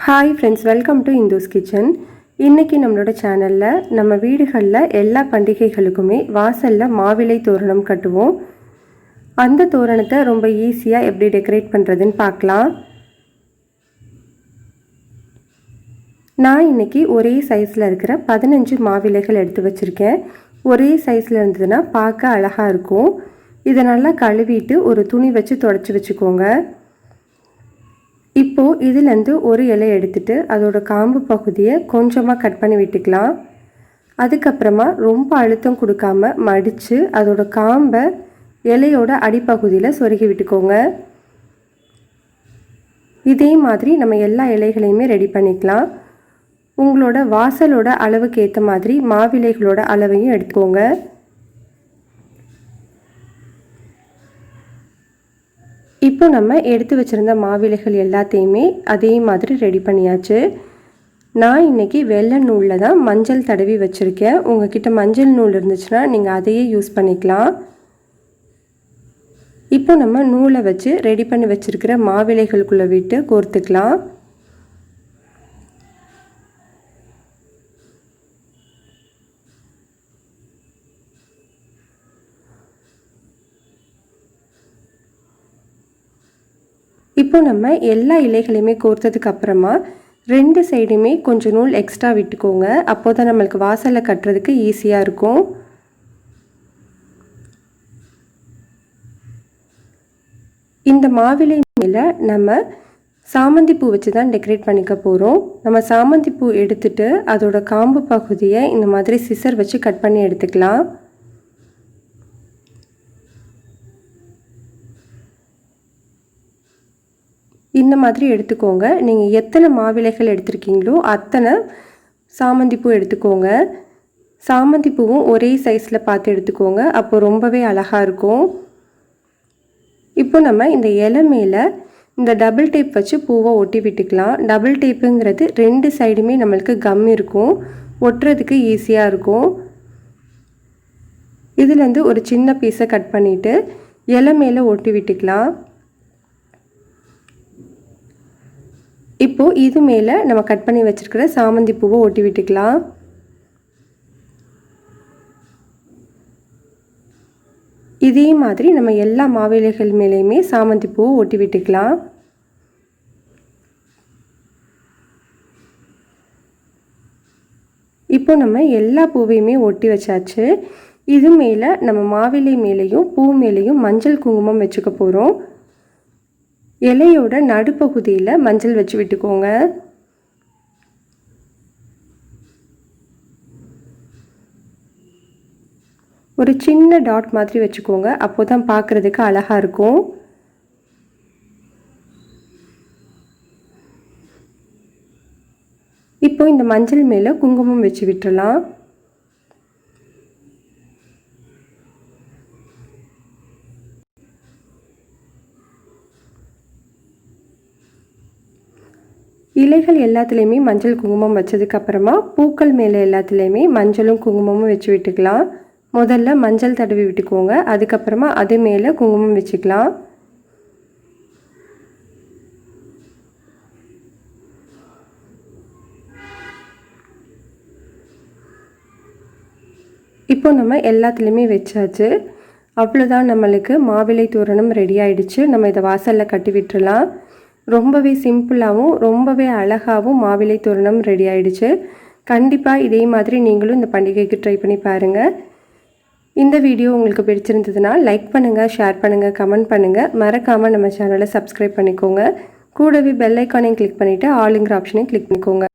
Hi friends, welcome to Indhu's kitchen. இன்றைக்கி நம்மளோட சேனலில் நம்ம வீடுகளில் எல்லா பண்டிகைகளுக்குமே வாசலில் மாவிலை தோரணம் கட்டுவோம். அந்த தோரணத்தை ரொம்ப ஈஸியாக எப்படி டெக்கரேட் பண்ணுறதுன்னு பார்க்கலாம். நான் இன்றைக்கி ஒரே சைஸில் இருக்கிற 15 மாவிலைகள் எடுத்து வச்சுருக்கேன். ஒரே சைஸில் இருந்ததுன்னா பார்க்க அழகாக இருக்கும். இதை நல்லா கழுவிட்டு ஒரு துணி வச்சு துடைச்சி வச்சுக்கோங்க. இப்போது இதிலேருந்து ஒரு இலை எடுத்துகிட்டு அதோட காம்பு பகுதியை கொஞ்சமாக கட் பண்ணி விட்டுக்கலாம். அதுக்கப்புறமா ரொம்ப அழுத்தம் கொடுக்காம மடித்து அதோட காம்பை இலையோட அடிப்பகுதியில் சொருகி விட்டுக்கோங்க. இதே மாதிரி நம்ம எல்லா இலைகளையுமே ரெடி பண்ணிக்கலாம். உங்களோட வாசலோட அளவுக்கு ஏற்ற மாதிரி மாவிலைகளோட அளவையும் எடுத்துக்கோங்க. இப்போ நம்ம எடுத்து வச்சுருந்த மாவிலைகள் எல்லாத்தையுமே அதே மாதிரி ரெடி பண்ணியாச்சு. நான் இன்றைக்கி வெள்ளை நூலில் தான் மஞ்சள் தடவி வச்சுருக்கேன். உங்கள்கிட்ட மஞ்சள் நூல் இருந்துச்சுன்னா நீங்கள் அதையே யூஸ் பண்ணிக்கலாம். இப்போ நம்ம நூலை வச்சு ரெடி பண்ணி வச்சுருக்கிற மாவிலைகளுக்குள்ளே விட்டு கோர்த்துக்கலாம். இப்போ நம்ம எல்லா இலைகளையுமே கோர்த்ததுக்கு அப்புறமா 2 சைடுமே கொஞ்சம் நூல் எக்ஸ்ட்ரா விட்டுக்கோங்க. அப்போ தான் நம்மளுக்கு வாசலில் கட்டுறதுக்கு ஈஸியாக இருக்கும். இந்த மாவிலை மேலே நம்ம சாமந்தி பூ வச்சு தான் டெக்கரேட் பண்ணிக்க போகிறோம். நம்ம சாமந்தி பூ எடுத்துட்டு அதோட காம்பு பகுதியை இந்த மாதிரி சிசர் வச்சு கட் பண்ணி எடுத்துக்கலாம். இந்த மாதிரி எடுத்துக்கோங்க. நீங்கள் எத்தனை மாவிலைகள் எடுத்துருக்கீங்களோ அத்தனை சாமந்திப்பூ எடுத்துக்கோங்க. சாமந்திப்பூவும் ஒரே சைஸில் பார்த்து எடுத்துக்கோங்க. அப்போ ரொம்பவே அழகாக இருக்கும். இப்போ நம்ம இந்த இலை மேலே இந்த டபுள் டேப் வச்சு பூவை ஒட்டி விட்டுக்கலாம். டபுள் டேப்புங்கிறது 2 சைடுமே நம்மளுக்கு கம் இருக்கும், ஒட்டுறதுக்கு ஈஸியாக இருக்கும். இதுலேருந்து ஒரு சின்ன பீஸை கட் பண்ணிவிட்டு இலை மேலே ஒட்டி விட்டுக்கலாம். இப்போது இது மேலே நம்ம கட் பண்ணி வச்சுருக்கிற சாமந்தி பூவை ஒட்டி விட்டுக்கலாம். இதே மாதிரி நம்ம எல்லா மாவிலைகள் மேலேயுமே சாமந்தி பூவை ஒட்டி விட்டுக்கலாம். இப்போ நம்ம எல்லா பூவையுமே ஒட்டி வச்சாச்சு. இது மேலே நம்ம மாவிலை மேலேயும் பூ மேலேயும் மஞ்சள் குங்குமம் வச்சுக்க போகிறோம். இலையோட நடுப்பகுதியில் மஞ்சள் வச்சு விட்டுக்கோங்க. ஒரு சின்ன டாட் மாதிரி வச்சுக்கோங்க. அப்போ தான் பார்க்குறதுக்கு அழகாக இருக்கும். இப்போ இந்த மஞ்சள் மேலே குங்குமம் வச்சு விட்டுறலாம். இலைகள் எல்லாத்துலேயுமே மஞ்சள் குங்குமம் வச்சதுக்கப்புறமா பூக்கள் மேலே எல்லாத்துலேயுமே மஞ்சளும் குங்குமமும் வச்சு விட்டுக்கலாம். முதல்ல மஞ்சள் தடவி விட்டுக்கோங்க. அதுக்கப்புறமா அது மேலே குங்குமம் வச்சுக்கலாம். இப்போ நம்ம எல்லாத்துலேயுமே வச்சாச்சு. அவ்வளோதான், நம்மளுக்கு மாவிலை தோரணம் ரெடி ஆகிடுச்சு. நம்ம இதை வாசலில் கட்டி விட்டுறலாம். ரொம்பவே சிம்பிளாகவும் ரொம்பவே அழகாகவும் மாவிலை தோரணம் ரெடி ஆகிடுச்சு. கண்டிப்பாக இதே மாதிரி நீங்களும் இந்த பண்டிகைக்கு ட்ரை பண்ணி பாருங்கள். இந்த வீடியோ உங்களுக்கு பிடிச்சிருந்ததுன்னா லைக் பண்ணுங்கள், ஷேர் பண்ணுங்கள், கமெண்ட் பண்ணுங்கள். மறக்காமல் நம்ம சேனலை சப்ஸ்கிரைப் பண்ணிக்கோங்க. கூடவே பெல் ஐக்கானையும் கிளிக் பண்ணிவிட்டு ஆளுங்கிற ஆப்ஷனையும் கிளிக் பண்ணிக்கோங்க.